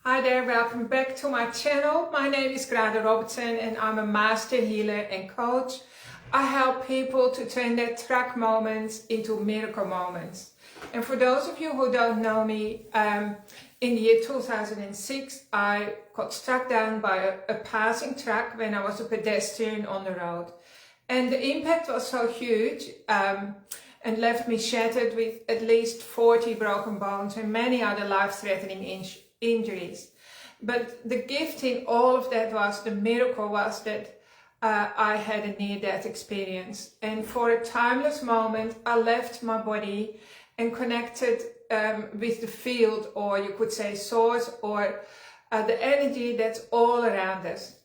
Hi there, welcome back to my channel. My name is Grada Robertson and I'm a master healer and coach. I help people to turn their track moments into miracle moments. And for those of you who don't know me, in the year 2006 I got struck down by a passing truck when I was a pedestrian on the road. And the impact was so huge and left me shattered with at least 40 broken bones and many other life-threatening injuries. But the gift in all of that was, the miracle was that I had a near-death experience. And for a timeless moment, I left my body and connected with the field, or you could say source, or the energy that's all around us.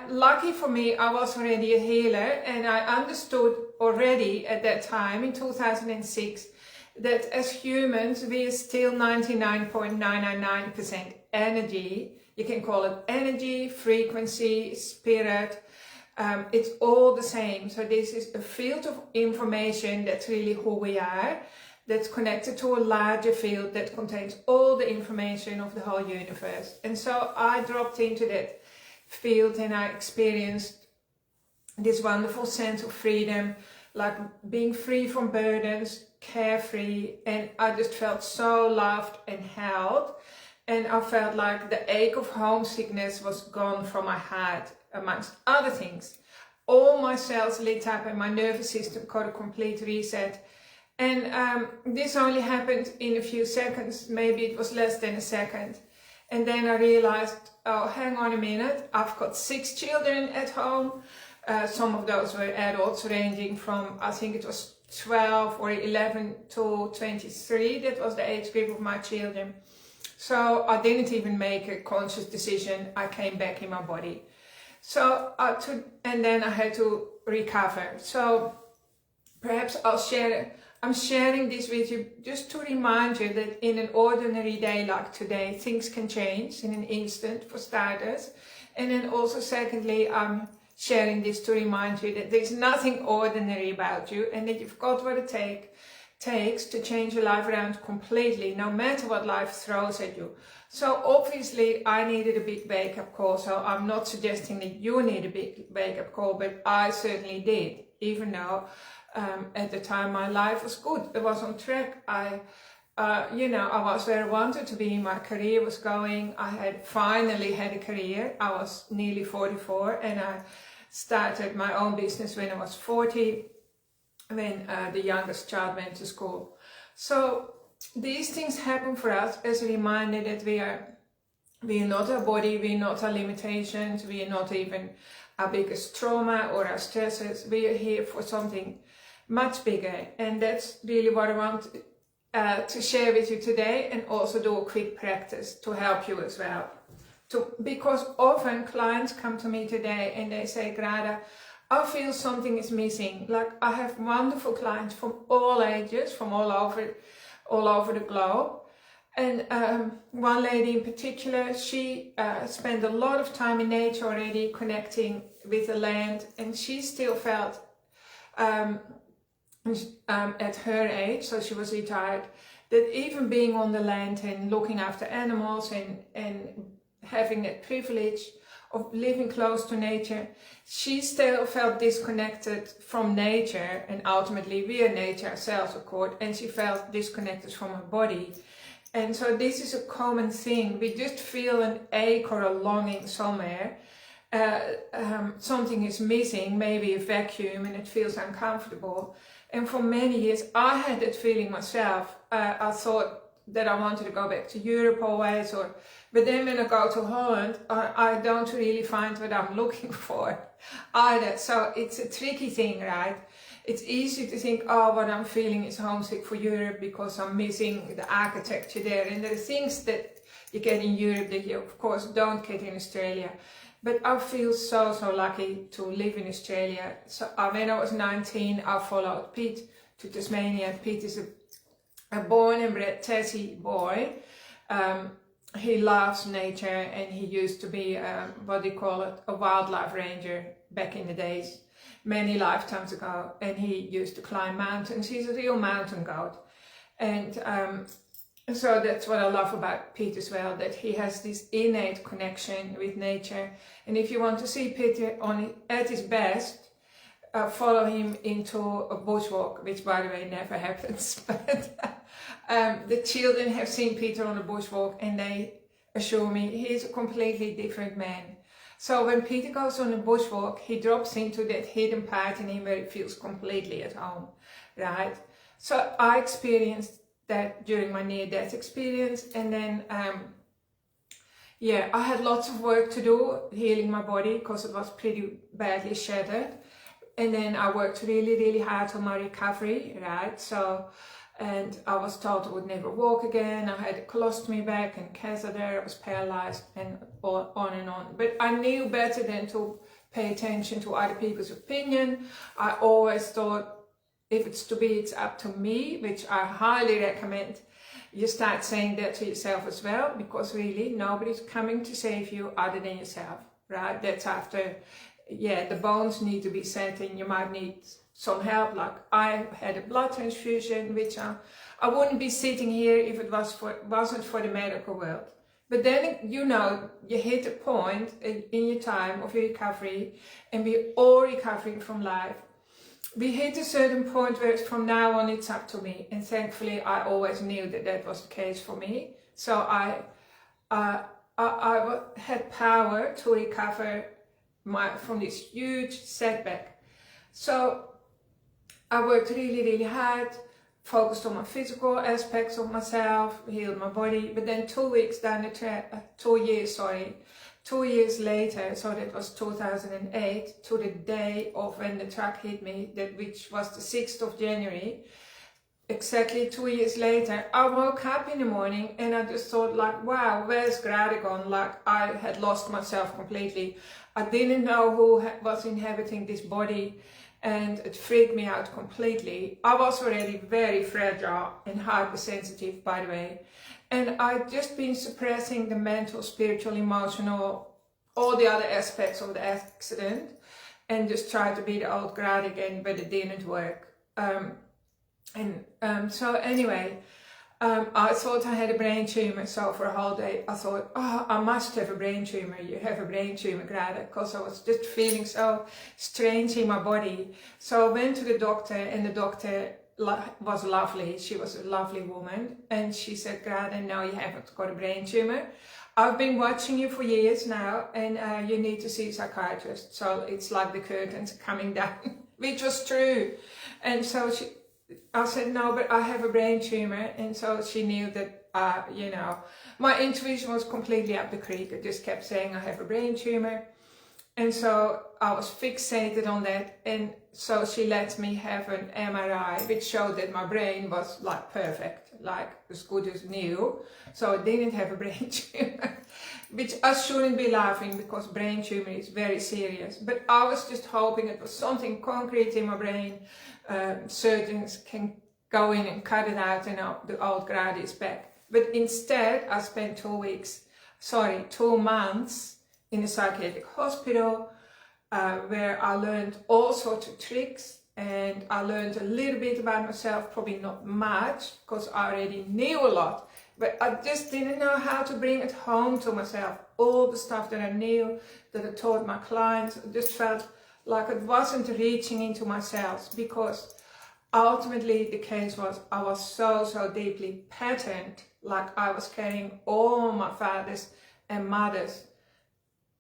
Lucky for me, I was already a healer and I understood already at that time in 2006 that as humans we are still 99.999% energy. You can call it energy, frequency, spirit, it's all the same. So this is a field of information that's really who we are, that's connected to a larger field that contains all the information of the whole universe. And so I dropped into that field and I experienced this wonderful sense of freedom, like being free from burdens, carefree, and I just felt so loved and held. And I felt like the ache of homesickness was gone from my heart, amongst other things. All my cells lit up and my nervous system got a complete reset. And this only happened in a few seconds, maybe it was less than a second. And then I realized, oh, hang on a minute, I've got 6 children at home. Some of those were adults ranging from, I think it was 12 or 11 to 23. That was the age group of my children. So I didn't even make a conscious decision. I came back in my body. So and then I had to recover. So perhaps I'm sharing this with you just to remind you that in an ordinary day like today, things can change in an instant for starters. And then also secondly, I'm sharing this to remind you that there's nothing ordinary about you and that you've got what it takes to change your life around completely, no matter what life throws at you. So obviously I needed a big wake-up call, so I'm not suggesting that you need a big wake-up call, but I certainly did, even though at the time my life was good, it was on track. I was where I wanted to be, my career was going, I had finally had a career. I was nearly 44 and I started my own business when I was 40, when the youngest child went to school. So these things happen for us as a reminder that we are not our body, we are not our limitations, we are not even our biggest trauma or our stresses. We are here for something much bigger, and that's really what I want to share with you today, and also do a quick practice to help you as well. Because often clients come to me today and they say, Grada, I feel something is missing. Like, I have wonderful clients from all ages, from all over the globe. And one lady in particular, she spent a lot of time in nature already, connecting with the land, and she still felt at her age, so she was retired, that even being on the land and looking after animals and having that privilege of living close to nature, she still felt disconnected from nature, and ultimately we are nature ourselves, of course, and she felt disconnected from her body. And so this is a common thing. We just feel an ache or a longing somewhere. Something is missing, maybe a vacuum, and it feels uncomfortable. And for many years I had that feeling myself. I thought that I wanted to go back to Europe always, but then when I go to Holland, I don't really find what I'm looking for either. So it's a tricky thing, right? It's easy to think, oh, what I'm feeling is homesick for Europe because I'm missing the architecture there. And there are things that you get in Europe that you, of course, don't get in Australia. But I feel so lucky to live in Australia. So when I was 19, I followed Pete to Tasmania. Pete is a born and bred Tassie boy. He loves nature, and he used to be, what they call it, a wildlife ranger back in the days, many lifetimes ago. And he used to climb mountains. He's a real mountain goat. And So that's what I love about Pete as well, that he has this innate connection with nature. And if you want to see Peter at his best, follow him into a bushwalk, which by the way never happens. But the children have seen Peter on a bushwalk and they assure me he's a completely different man. So when Peter goes on a bushwalk, he drops into that hidden part in him where he feels completely at home, right? So I experienced that during my near-death experience, and then yeah, I had lots of work to do healing my body because it was pretty badly shattered. And then I worked really hard on my recovery, right? So, and I was told I would never walk again. I had a colostomy bag and catheter, I was paralyzed, and on and on. But I knew better than to pay attention to other people's opinion. I always thought, if it's to be, it's up to me, which I highly recommend you start saying that to yourself as well, because really nobody's coming to save you other than yourself, right? That's after, yeah, the bones need to be set and you might need some help. Like I had a blood transfusion, which I wouldn't be sitting here if it wasn't for the medical world. But then, you know, you hit a point in your time of your recovery, and we're all recovering from life. We hit a certain point where from now on it's up to me, and thankfully I always knew that that was the case for me. So I had power to recover from this huge setback. So I worked really hard, focused on my physical aspects of myself, healed my body. But then 2 years down the track, 2 years, sorry, 2 years later, so that was 2008, to the day of when the truck hit me, which was the 6th of January, exactly 2 years later, I woke up in the morning and I just thought like, wow, where's Grada gone? Like I had lost myself completely. I didn't know who was inhabiting this body, and it freaked me out completely. I was already very fragile and hypersensitive, by the way. And I'd just been suppressing the mental, spiritual, emotional, all the other aspects of the accident, and just tried to be the old Grada again, but it didn't work. So anyway, I thought I had a brain tumor. So for a whole day, I thought, oh, I must have a brain tumor. You have a brain tumor, Grada, because I was just feeling so strange in my body. So I went to the doctor, and the doctor was lovely. She was a lovely woman, and she said, Grada, no, you haven't got a brain tumor. I've been watching you for years now, and you need to see a psychiatrist. So it's like the curtains coming down, which was true. And so I said, no, but I have a brain tumor. And so she knew that, you know, my intuition was completely up the creek. I just kept saying I have a brain tumor. And so I was fixated on that. And so she let me have an MRI, which showed that my brain was like perfect, like as good as new. So I didn't have a brain tumor, which I shouldn't be laughing, because brain tumor is very serious. But I was just hoping it was something concrete in my brain. Surgeons can go in and cut it out, and the old Grada is back. But instead, I spent 2 months in a psychiatric hospital, where I learned all sorts of tricks, and I learned a little bit about myself, probably not much, because I already knew a lot, but I just didn't know how to bring it home to myself. All the stuff that I knew, that I taught my clients, I just felt like it wasn't reaching into myself, because ultimately the case was I was so deeply patterned, like I was carrying all my father's and mother's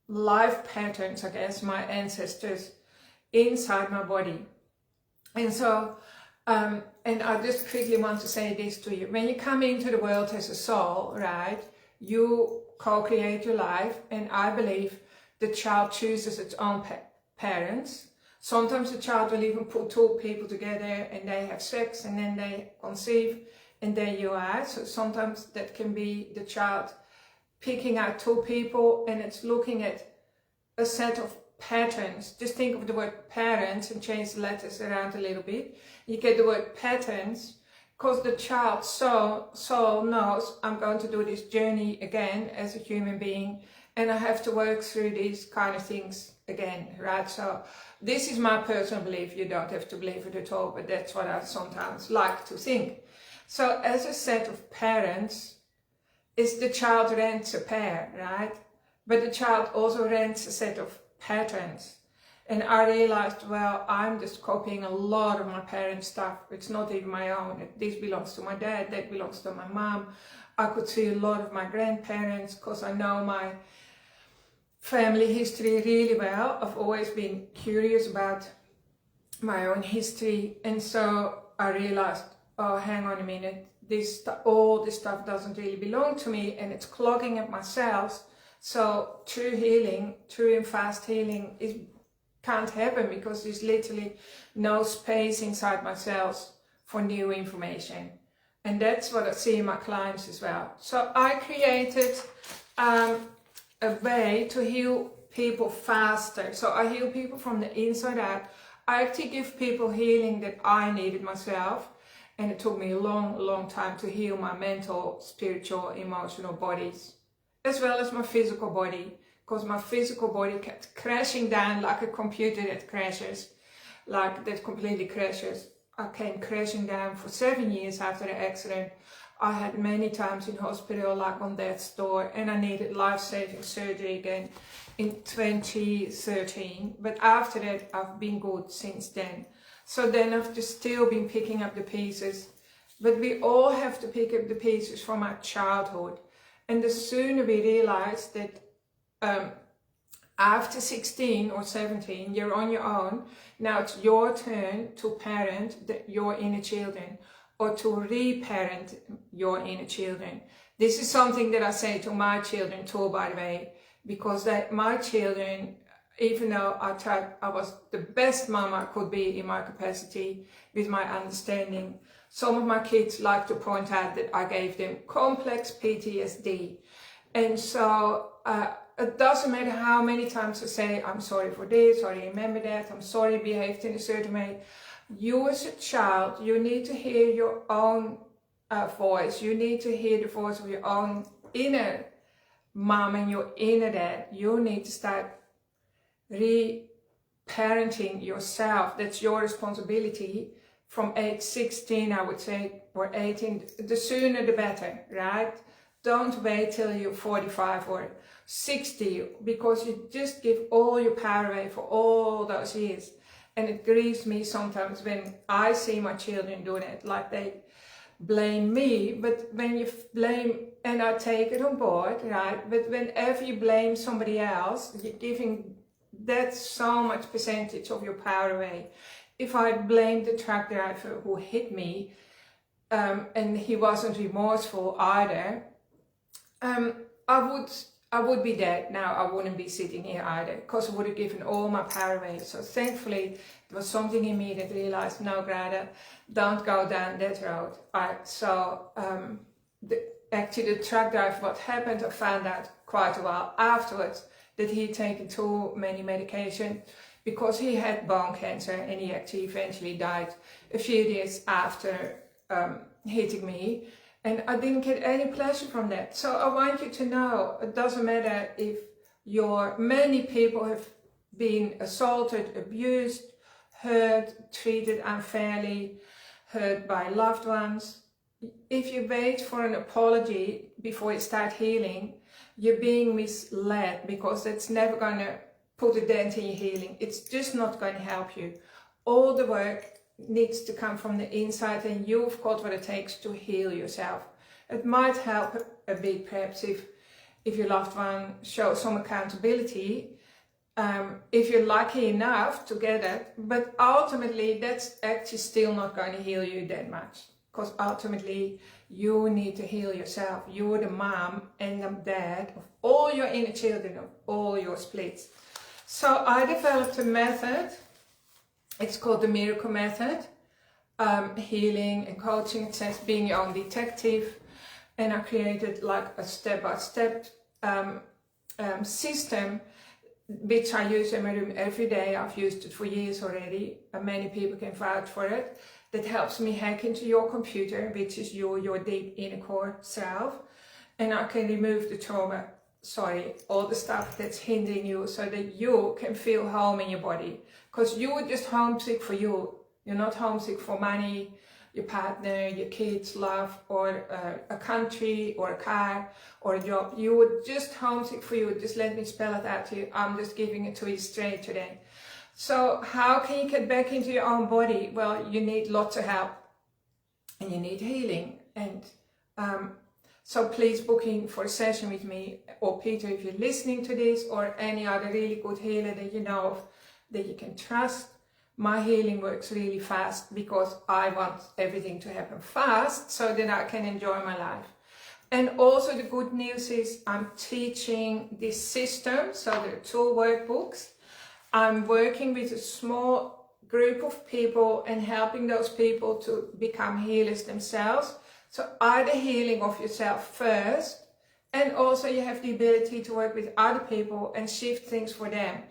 life patterns, I guess, my ancestors, inside my body. And so, and I just quickly want to say this to you. When you come into the world as a soul, right, you co-create your life, and I believe the child chooses its own parents. Sometimes the child will even put 2 people together and they have sex and then they conceive, and there you are. So sometimes that can be the child picking out 2 people, and it's looking at a set of patterns. Just think of the word parents and change the letters around a little bit. You get the word patterns, because the child's soul knows, I'm going to do this journey again as a human being, and I have to work through these kind of things again, right? So this is my personal belief. You don't have to believe it at all, but that's what I sometimes like to think. So as a set of parents, is the child rents a pair, right? But the child also rents a set of patterns. And I realized, well, I'm just copying a lot of my parents' stuff. It's not even my own. This belongs to my dad, that belongs to my mom. I could see a lot of my grandparents because I know my family history really well. I've always been curious about my own history. And so I realized, oh, hang on a minute, all this stuff doesn't really belong to me, and it's clogging up my cells. So true healing, true and fast healing can't happen because there's literally no space inside my cells for new information. And that's what I see in my clients as well. So I created a way to heal people faster. So I heal people from the inside out. I actually give people healing that I needed myself. And it took me a long time to heal my mental, spiritual, emotional bodies, as well as my physical body. Because my physical body kept crashing down like a computer that crashes, that completely crashes. I came crashing down for 7 years after the accident. I had many times in hospital, like on death's door, and I needed life-saving surgery again in 2013. But after that, I've been good since then. So then I've just still been picking up the pieces. But we all have to pick up the pieces from our childhood. And the sooner we realize that after 16 or 17, you're on your own. Now it's your turn to parent your inner children, or to reparent your inner children. This is something that I say to my children too, by the way, because my children, even though I thought I was the best mom I could be in my capacity with my understanding, some of my kids like to point out that I gave them complex PTSD. And so it doesn't matter how many times I say, I'm sorry for this, or remember that, I'm sorry I behaved in a certain way. You as a child, you need to hear your own voice. You need to hear the voice of your own inner mom and your inner dad. You need to start reparenting yourself. That's your responsibility from age 16, I would say, or 18. The sooner the better, right? Don't wait till you're 45 or 60, because you just give all your power away for all those years. And it grieves me sometimes when I see my children do that, like they blame me. But when you blame, and I take it on board, right? But whenever you blame somebody else, you're giving that so much percentage of your power away. If I blamed the truck driver who hit me, and he wasn't remorseful either, I would be dead now. I wouldn't be sitting here either, because I would have given all my power away. So thankfully, there was something in me that realized, no, Grada, don't go down that road. Actually, the truck driver, what happened, I found out quite a while afterwards that he'd taken too many medication because he had bone cancer, and he actually eventually died a few years after hitting me. And I didn't get any pleasure from that. So I want you to know, it doesn't matter if many people have been assaulted, abused, hurt, treated unfairly, hurt by loved ones. If you wait for an apology before you start healing, you're being misled, because that's never going to put a dent in your healing. It's just not going to help you. All the work needs to come from the inside, and you've got what it takes to heal yourself. It might help a bit, perhaps, if your loved one shows some accountability, if you're lucky enough to get it. But ultimately, that's actually still not going to heal you that much, because ultimately you need to heal yourself. You're the mom and the dad of all your inner children, of all your splits. So I developed a method. It's called the Miracle Method. Healing and coaching. It says being your own detective. And I created like a step-by-step system, which I use in my room every day. I've used it for years already, and many people can vouch for it. That helps me hack into your computer, which is your deep inner core self. And I can remove the trauma, all the stuff that's hindering you, so that you can feel home in your body. Because you are just homesick for you. You're not homesick for money, your partner, your kids, love, or a country, or a car, or a job. You would just homesick for you. Just let me spell it out to you. I'm just giving it to you straight today. So how can you get back into your own body? Well, you need lots of help, and you need healing. And so please book in for a session with me, or Peter if you're listening to this, or any other really good healer that you know of, that you can trust. My healing works really fast because I want everything to happen fast so that I can enjoy my life. And also the good news is I'm teaching this system, so there are 2 workbooks. I'm working with a small group of people and helping those people to become healers themselves. So either healing of yourself first, and also you have the ability to work with other people and shift things for them.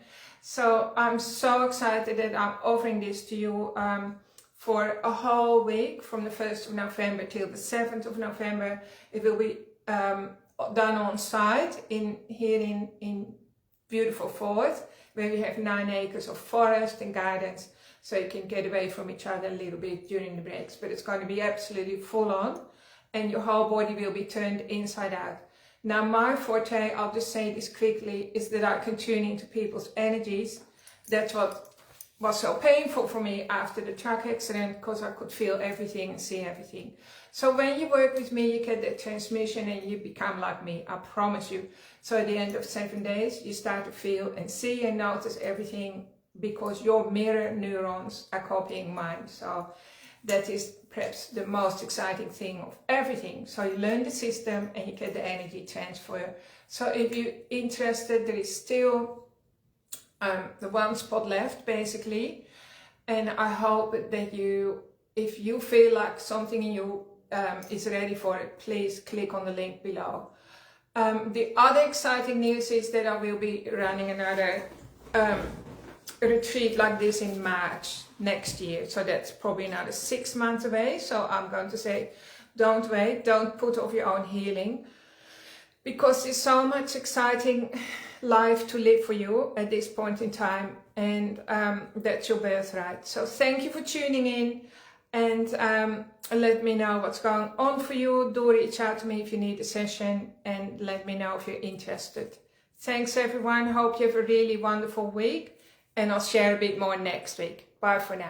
So I'm so excited that I'm offering this to you for a whole week, from the 1st of November till the 7th of November. It will be done on site here in beautiful Forth, where we have 9 acres of forest and gardens, so you can get away from each other a little bit during the breaks. But it's going to be absolutely full on, and your whole body will be turned inside out. Now my forte, I'll just say this quickly, is that I can tune into people's energies. That's what was so painful for me after the truck accident, because I could feel everything and see everything. So when you work with me, you get that transmission and you become like me, I promise you. So at the end of 7 days, you start to feel and see and notice everything, because your mirror neurons are copying mine. So that is perhaps the most exciting thing of everything. So you learn the system and you get the energy transfer. So if you're interested, there is still the 1 spot left basically. And I hope that if you feel like something in you is ready for it, please click on the link below. The other exciting news is that I will be running another retreat like this in March next year. So that's probably another 6 months away. So I'm going to say, don't wait, don't put off your own healing, because there's so much exciting life to live for you at this point in time, and that's your birthright. So thank you for tuning in, and let me know what's going on for you. Do reach out to me if you need a session, and let me know if you're interested. Thanks everyone, hope you have a really wonderful week, and I'll share a bit more next week. Bye for now.